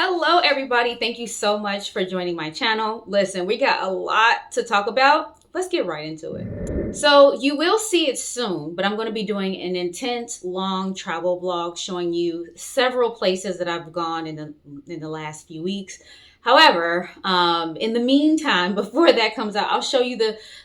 Hello everybody, thank you so much for joining my channel. Listen, we got a lot to talk about. Let's get right into it. So you will see it soon, but I'm going to be doing an intense long travel vlog showing you several places that I've gone in the last few weeks. However, in the meantime, before that comes out, I'll show you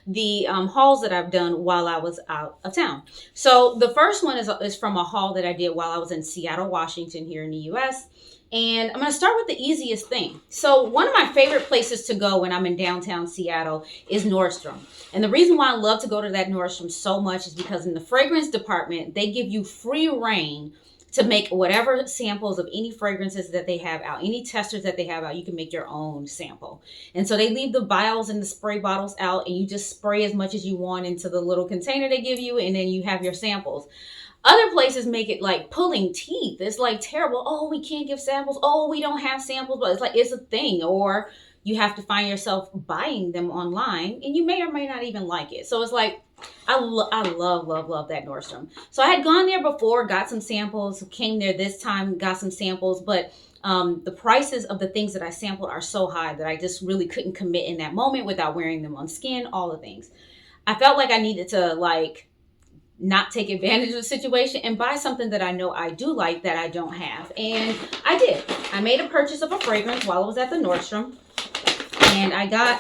the hauls that I've done while I was out of town. So the first one is from a haul that I did while I was in Seattle, Washington, here in the US. And I'm going to start with the easiest thing. So one of my favorite places to go when I'm in downtown Seattle is Nordstrom. And the reason why I love to go to that Nordstrom so much is because in the fragrance department, they give you free reign to make whatever samples of any fragrances that they have out, any testers that they have out, you can make your own sample. And so they leave the vials and the spray bottles out, and you just spray as much as you want into the little container they give you, and then you have your samples. Other places make it like pulling teeth. It's like terrible. Oh, we can't give samples. Oh, we don't have samples. But it's like, it's a thing. Or you have to find yourself buying them online, and you may or may not even like it. So it's like, I love that Nordstrom. So I had gone there before, got some samples, came there this time, got some samples, but the prices of the things that I sampled are so high that I just really couldn't commit in that moment without wearing them on skin, all the things. I felt like I needed to not take advantage of the situation and buy something that I know I do like that I don't have. And I did. I made a purchase of a fragrance while I was at the Nordstrom. And I got,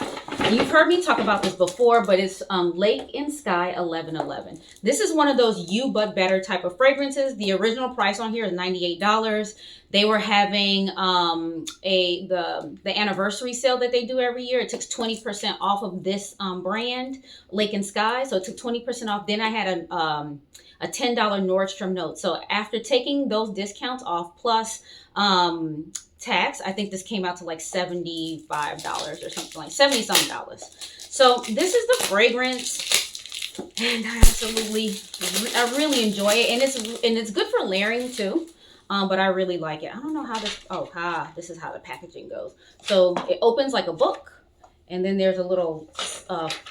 you've heard me talk about this before, but it's Lake and Sky 1111. This is one of those You But Better type of fragrances. The original price on here is $98. They were having the anniversary sale that they do every year. It took 20% off of this brand, Lake and Sky. So it took 20% off. Then I had a $10 Nordstrom note. So after taking those discounts off plus tax, I think this came out to like $75 or something, like 70 something dollars. So this is the fragrance, and I really enjoy it, and it's good for layering too. But I really like it. I don't know how this, this is how the packaging goes. So it opens like a book, and then there's a little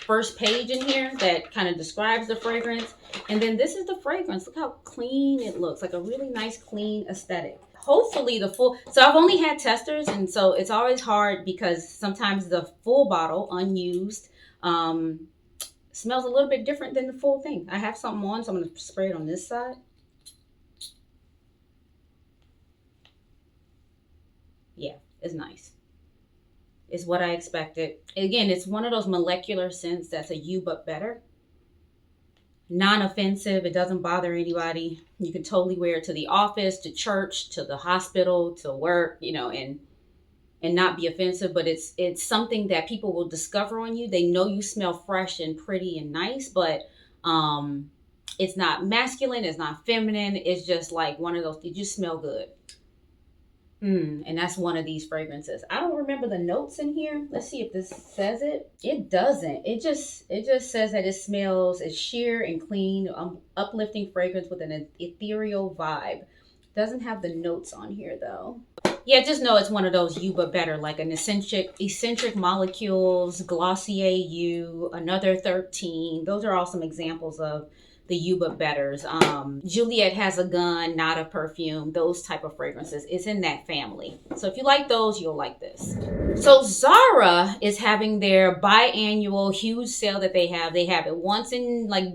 first page in here that kind of describes the fragrance. And then this is the fragrance. Look how clean it looks, like a really nice, clean aesthetic. Hopefully so I've only had testers, and so it's always hard because sometimes the full bottle, unused, smells a little bit different than the full thing. I have something on, so I'm going to spray it on this side. Yeah, it's nice. It's what I expected. Again, it's one of those molecular scents that's a You But Better. Non-offensive. It doesn't bother anybody. You can totally wear it to the office, to church, to the hospital, to work, and not be offensive. But it's something that people will discover on you. They know you smell fresh and pretty and nice, but it's not masculine. It's not feminine. It's just like one of those. You just smell good. And that's one of these fragrances. I don't remember the notes in here. Let's see if this says it. It doesn't. It just says that it smells, it's sheer and clean, uplifting fragrance with an ethereal vibe. Doesn't have the notes on here though. Yeah, just know it's one of those You But Better, like an eccentric molecules, Glossier You, Another 13. Those are all some examples of the You But Betters. Juliet Has a Gun, Not a Perfume, those type of fragrances. It's in that family. So if you like those, you'll like this. So Zara is having their biannual huge sale that they have. They have it once in like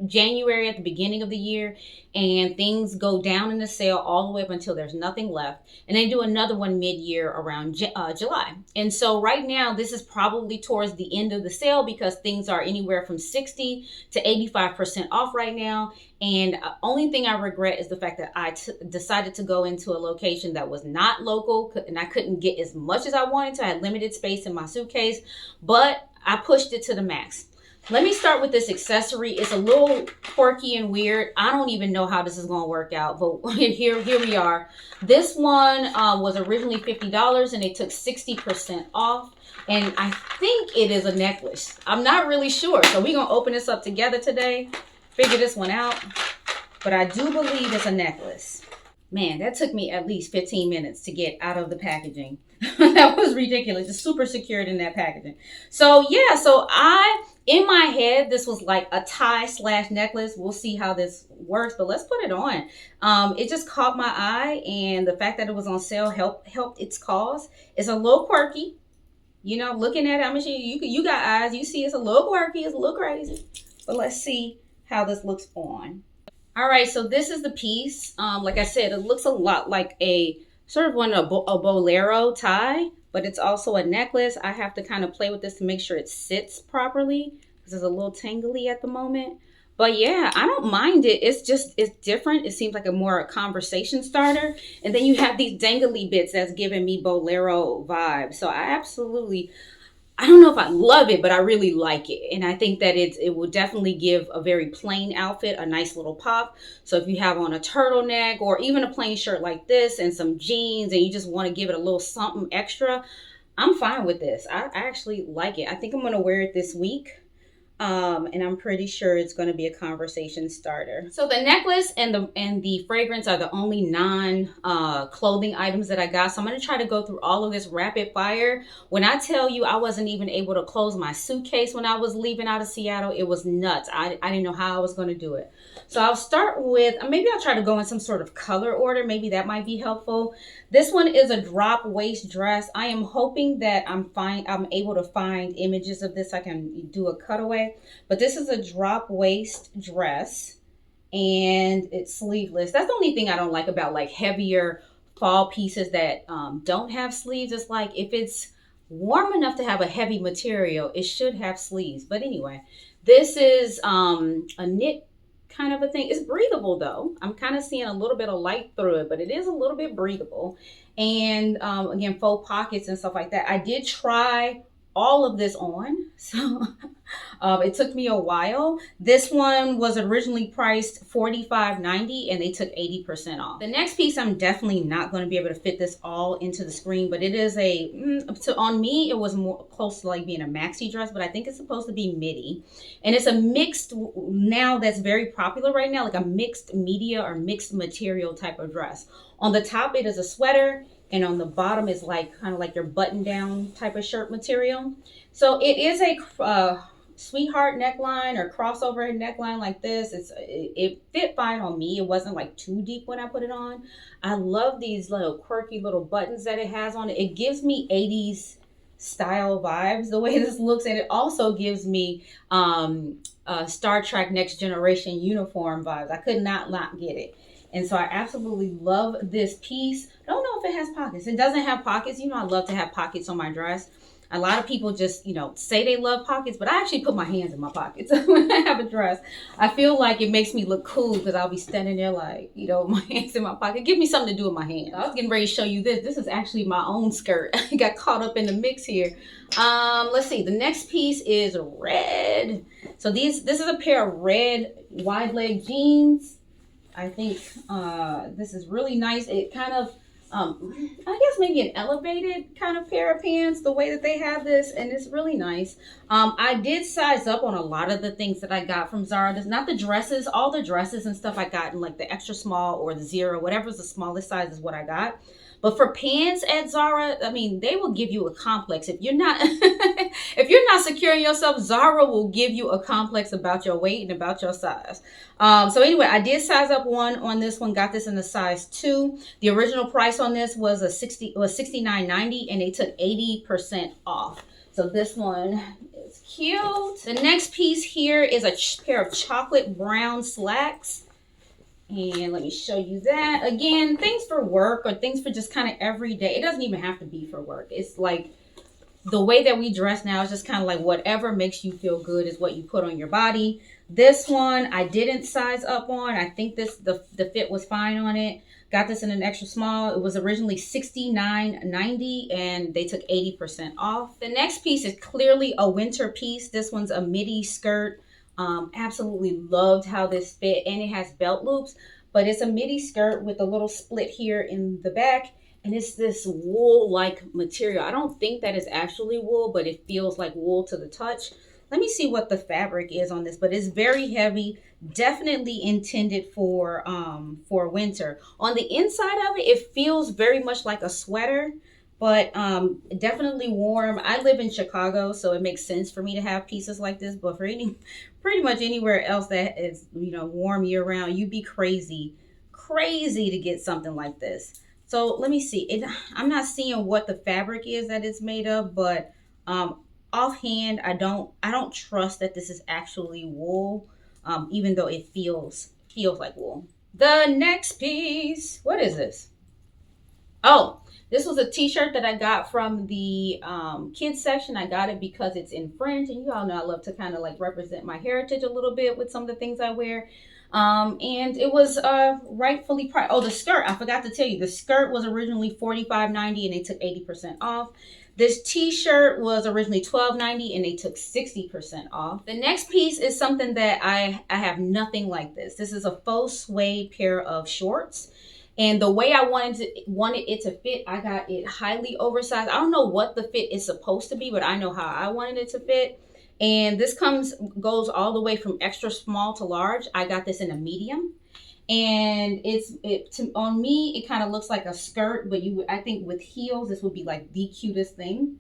January at the beginning of the year, and things go down in the sale all the way up until there's nothing left. And they do another one mid-year around July. And so right now, this is probably towards the end of the sale because things are anywhere from 60 to 85% off right now. And only thing I regret is the fact that I decided to go into a location that was not local, and I couldn't get as much as I wanted to. I had limited space in my suitcase, but I pushed it to the max. Let me start with this accessory. It's a little quirky and weird. I don't even know how this is going to work out, but here we are. This one was originally $50, and they took 60% off. And I think it is a necklace. I'm not really sure. So we're going to open this up together today, figure this one out. But I do believe it's a necklace. Man, that took me at least 15 minutes to get out of the packaging. That was ridiculous. It's super secured in that packaging. So yeah, in my head, this was like a tie slash necklace. We'll see how this works, but let's put it on. It just caught my eye, and the fact that it was on sale helped its cause. It's a little quirky. You know, looking at it, I'm sure you got eyes. You see, it's a little quirky. It's a little crazy. But let's see how this looks on. All right, so this is the piece. Like I said, it looks a lot like a sort of a bolero tie, but it's also a necklace. I have to kind of play with this to make sure it sits properly because it's a little tangly at the moment. But yeah, I don't mind it. It's different. It seems like a conversation starter. And then you have these dangly bits that's giving me bolero vibes. So I don't know if I love it, but I really like it. And I think that it will definitely give a very plain outfit a nice little pop. So if you have on a turtleneck or even a plain shirt like this and some jeans and you just want to give it a little something extra, I'm fine with this. I actually like it. I think I'm going to wear it this week. And I'm pretty sure it's going to be a conversation starter. So the necklace and the fragrance are the only clothing items that I got. So I'm going to try to go through all of this rapid fire. When I tell you I wasn't even able to close my suitcase when I was leaving out of Seattle, it was nuts. I didn't know how I was going to do it. So I'll start with, maybe I'll try to go in some sort of color order. Maybe that might be helpful. This one is a drop waist dress. I am hoping that I'm able to find images of this. I can do a cutaway. But this is a drop waist dress and it's sleeveless. That's the only thing I don't like about like heavier fall pieces that don't have sleeves. It's like if it's warm enough to have a heavy material, it should have sleeves. But anyway, this is a knit kind of a thing. It's breathable though. I'm kind of seeing a little bit of light through it, but it is a little bit breathable. And again, faux pockets and stuff like that. I did try all of this on, so it took me a while. This one was originally priced $45.90 and they took 80% off. The next piece, I'm definitely not going to be able to fit this all into the screen, but it is on me it was more close to like being a maxi dress, but I think it's supposed to be midi, and it's a mixed, now that's very popular right now, like a mixed media or mixed material type of dress. On the top it is a sweater, and on the bottom is like kind of like your button down type of shirt material. So it is a sweetheart neckline or crossover neckline like this. It fit fine on me. It wasn't like too deep when I put it on. I love these little quirky little buttons that it has on it. It gives me 80s style vibes the way this looks, and it also gives me Star Trek Next Generation uniform vibes. I could not get it. And so I absolutely love this piece. I don't know if it has pockets. It doesn't have pockets. You know, I love to have pockets on my dress. A lot of people just, say they love pockets, but I actually put my hands in my pockets when I have a dress. I feel like it makes me look cool because I'll be standing there like, my hands in my pocket. Give me something to do with my hands. I was getting ready to show you this. This is actually my own skirt. I got caught up in the mix here. Let's see. The next piece is red. So this is a pair of red wide leg jeans. I think this is really nice. It kind of, I guess maybe an elevated kind of pair of pants, the way that they have this, and it's really nice. I did size up on a lot of the things that I got from Zara. There's not the dresses, all the dresses and stuff I got in like the extra small or the zero, whatever's the smallest size is what I got. But for pants at Zara, they will give you a complex. If you're not if you're not securing yourself, Zara will give you a complex about your weight and about your size. So anyway, I did size up on this one, got this in a size 2. The original price on this was $69.90 and they took 80% off. So this one is cute. The next piece here is a pair of chocolate brown slacks. And let me show you that. Again, things for work or things for just kind of every day. It doesn't even have to be for work. It's like the way that we dress now is just kind of like whatever makes you feel good is what you put on your body. This one I didn't size up on. I think the fit was fine on it. Got this in an extra small. It was originally $69.90 and they took 80% off. The next piece is clearly a winter piece. This one's a midi skirt. Absolutely loved how this fit, and it has belt loops, but it's a midi skirt with a little split here in the back, and it's this wool like material. I don't think that is actually wool, but it feels like wool to the touch. Let me see what the fabric is on this, but it's very heavy. Definitely intended for winter. On the inside of it, it feels very much like a sweater, but definitely warm. I live in Chicago, so it makes sense for me to have pieces like this. But for pretty much anywhere else that is, warm year round, you'd be crazy to get something like this. So let me see. I'm not seeing what the fabric is that it's made of, but offhand, I don't trust that this is actually wool, even though it feels like wool. The next piece, what is this? Oh, this was a t-shirt that I got from the kids section. I got it because it's in French, and you all know I love to kind of like represent my heritage a little bit with some of the things I wear. And it was rightfully priced. Oh, the skirt, I forgot to tell you, the skirt was originally $45.90 and they took 80% off. This t-shirt was originally $12.90 and they took 60% off. The next piece is something that I have nothing like this. This is a faux suede pair of shorts. And the way I wanted it to fit, I got it highly oversized. I don't know what the fit is supposed to be, but I know how I wanted it to fit. And this goes all the way from extra small to large. I got this in a medium. And on me, it kind of looks like a skirt, but I think with heels, this would be like the cutest thing.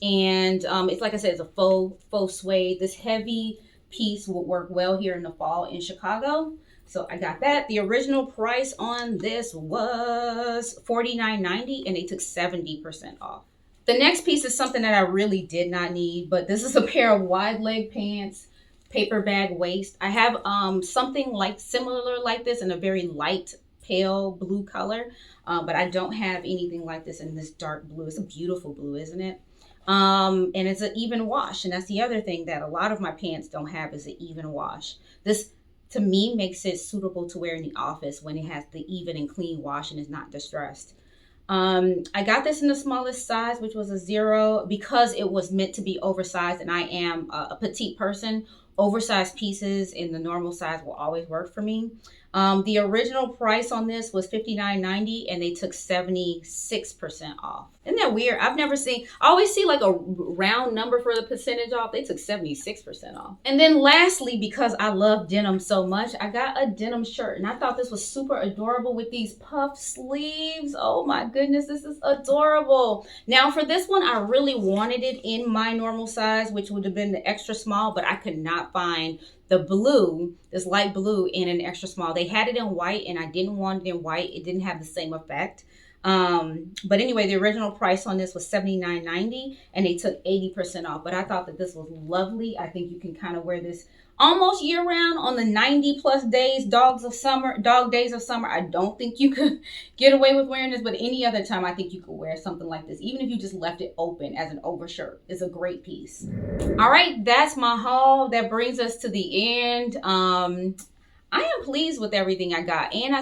And it's like I said, it's a faux suede. This heavy piece would work well here in the fall in Chicago. So I got that. The original price on this was $49.90 and they took 70% off. The next piece is something that I really did not need, but this is a pair of wide leg pants, paper bag waist. I have something like similar like this in a very light pale blue color, but I don't have anything like this in this dark blue. It's a beautiful blue, isn't it? And it's an even wash, and that's the other thing that a lot of my pants don't have is an even wash. This to me makes it suitable to wear in the office when it has the even and clean wash and is not distressed. I got this in the smallest size, which was a 0, because it was meant to be oversized, and I am a petite person. Oversized pieces in the normal size will always work for me. The original price on this was $59.90 and they took 76% off. Isn't that weird? I always see like a round number for the percentage off. They took 76% off. And then lastly, because I love denim so much, I got a denim shirt and I thought this was super adorable with these puff sleeves. Oh my goodness, this is adorable. Now for this one, I really wanted it in my normal size, which would have been the extra small, but I could not find the blue, this light blue in an extra small. They had it in white and I didn't want it in white. It didn't have the same effect. But anyway, the original price on this was $79.90 and they took 80% off. But I thought that this was lovely. I think you can kind of wear this almost year round on the 90 plus days, dog days of summer. I don't think you could get away with wearing this, but any other time I think you could wear something like this. Even if you just left it open as an overshirt, it's a great piece. All right, that's my haul. That brings us to the end. I am pleased with everything I got, and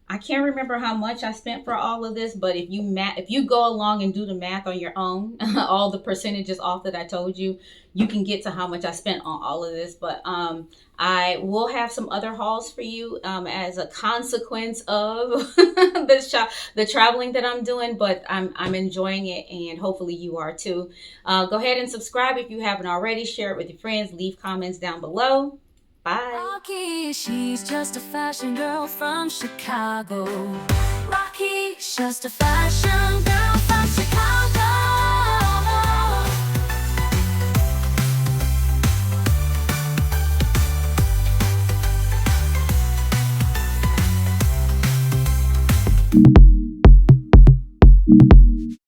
I can't remember how much I spent for all of this, but if you go along and do the math on your own, all the percentages off that I told you, you can get to how much I spent on all of this. But I will have some other hauls for you as a consequence of the traveling that I'm doing, but I'm enjoying it, and hopefully you are too. Go ahead and subscribe if you haven't already. Share it with your friends. Leave comments down below. Bye. Rocky, she's just a fashion girl from Chicago. Rocky, just a fashion girl